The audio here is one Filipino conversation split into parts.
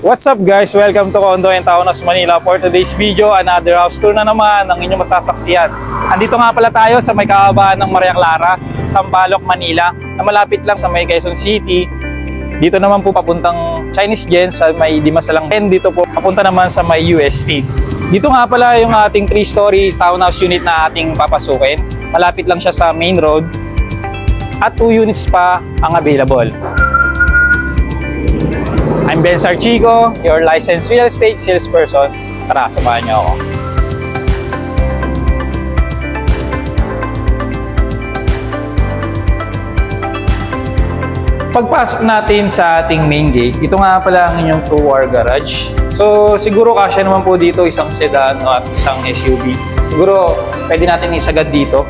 What's up guys? Welcome to Condo and Townhouse Manila. For today's video, another house tour na naman ang inyong masasaksiyan. Andito nga pala tayo sa may kahabaan ng Maria Clara, Sampaloc, Manila, na malapit lang sa may Quezon City. Dito naman po papuntang Chinese Gens sa may Dimasalang, and dito po papunta naman sa may UST. Dito nga pala yung ating 3-story townhouse unit na ating papasukin. Malapit lang siya sa main road at 2 units pa ang available. I'm Ben Sarchico, your licensed real estate salesperson. Tara, samahan niyo ako. Pagpasok natin sa ating main gate, ito nga pala ang inyong 2-car garage. So siguro kasya naman po dito isang sedan at isang SUV. Siguro pwede natin isagad dito.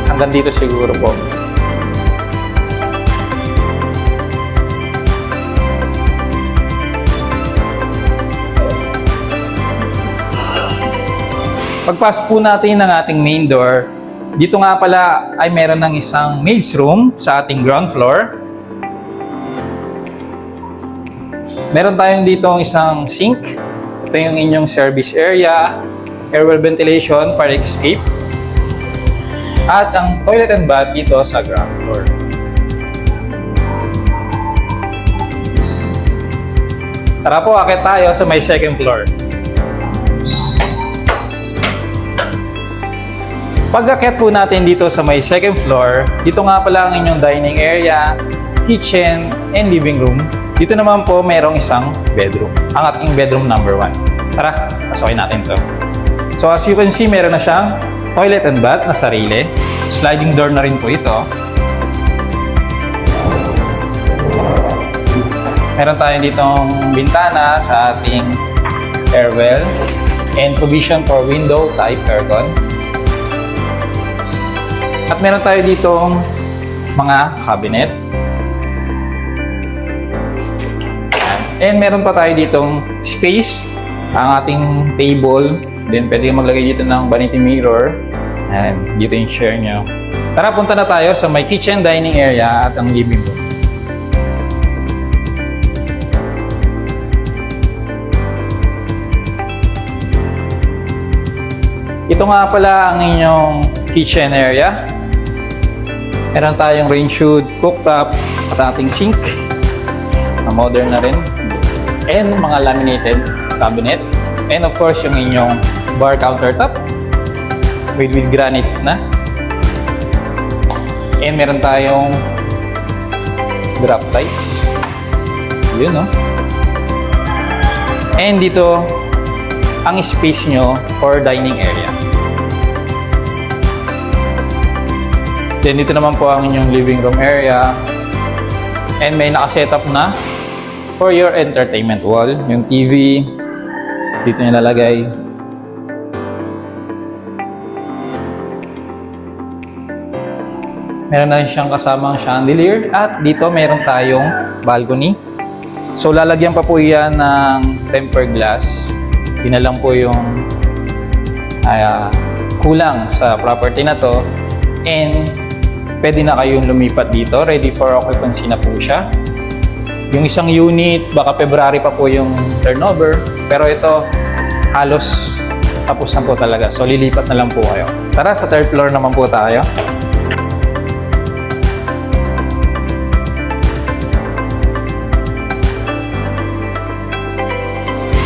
Hanggang dito siguro po. Pagpasok po natin ng ating main door, dito nga pala ay meron ng isang maid's room sa ating ground floor. Meron tayong dito isang sink. Ito yung inyong service area, airwell ventilation, fire escape. At ang toilet and bath dito sa ground floor. Tara po, akit tayo sa may second floor. Pag-akyat po natin dito sa may second floor, dito nga pala ang inyong dining area, kitchen, and living room. Dito naman po mayroong isang bedroom, ang ating bedroom number 1. Tara, pasukin natin to. So as you can see, meron na siyang toilet and bath na sarili. Sliding door na rin po ito. Meron tayo ditong bintana sa ating airwell and provision for window type aircon. At meron tayo ditong mga cabinet. And meron pa tayo ditong space, ang ating table. Then pwede maglagay dito ng vanity mirror. And dito yung chair nyo. Tara, punta na tayo sa may kitchen, dining area at ang living room. Ito nga pala ang inyong kitchen area. Meron tayong range hood, cooktop, at ating sink. Modern na rin. And mga laminated cabinet. And of course, yung inyong bar countertop with granite na. And meron tayong drop lights. Yun, no? And dito, ang space nyo for dining area. Then dito naman po ang inyong living room area. And may naka-setup na for your entertainment wall. Yung TV, dito nilalagay. Meron na rin siyang kasamang chandelier. At dito meron tayong balcony. So lalagyan pa po yan ng tempered glass. Yun na lang po yung kulang sa property na to. And pwede na kayong lumipat dito. Ready for occupancy na po siya. Yung isang unit, baka February pa po yung turnover. Pero ito, halos tapos na po talaga. So, lilipat na lang po kayo. Tara, sa third floor naman po tayo.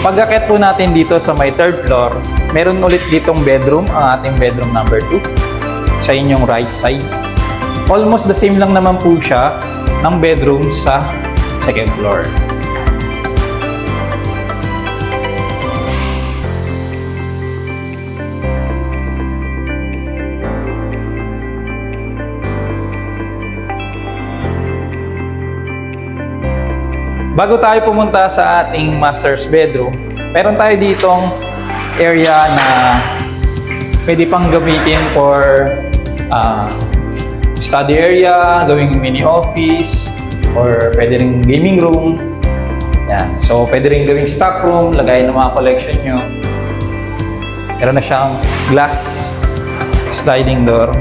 Pag-akyat po natin dito sa may third floor, meron ulit ditong bedroom, ang ating bedroom number 2. Sa inyong right side. Almost the same lang naman po siya ng bedroom sa second floor. Bago tayo pumunta sa ating master's bedroom, meron tayo ditong area na pwede pang gamitin for study area, gawing mini office, or pwede rin gaming room. Yan. So, pwede rin gawing stock room, lagay ng mga collection nyo. Meron na siyang glass sliding door.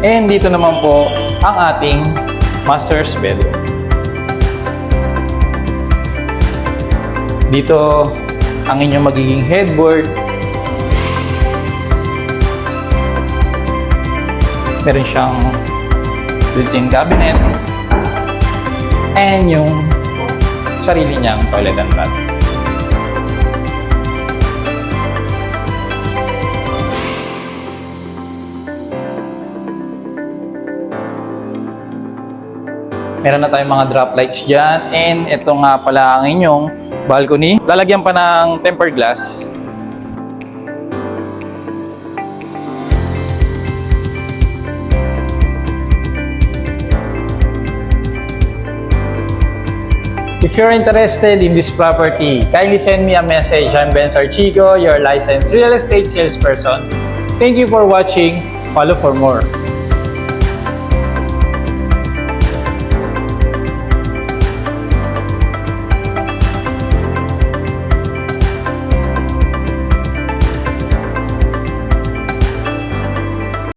And dito naman po ang ating master's bedroom. Dito ang inyong magiging headboard. Meron siyang built-in cabinet and yung sarili niyang toilet and bath. Meron na tayong mga drop lights dyan. And ito nga pala ang inyong balcony. Lalagyan pa ng tempered glass. If you're interested in this property, kindly send me a message. I'm Ben Sarchico, your licensed real estate salesperson. Thank you for watching. Follow for more.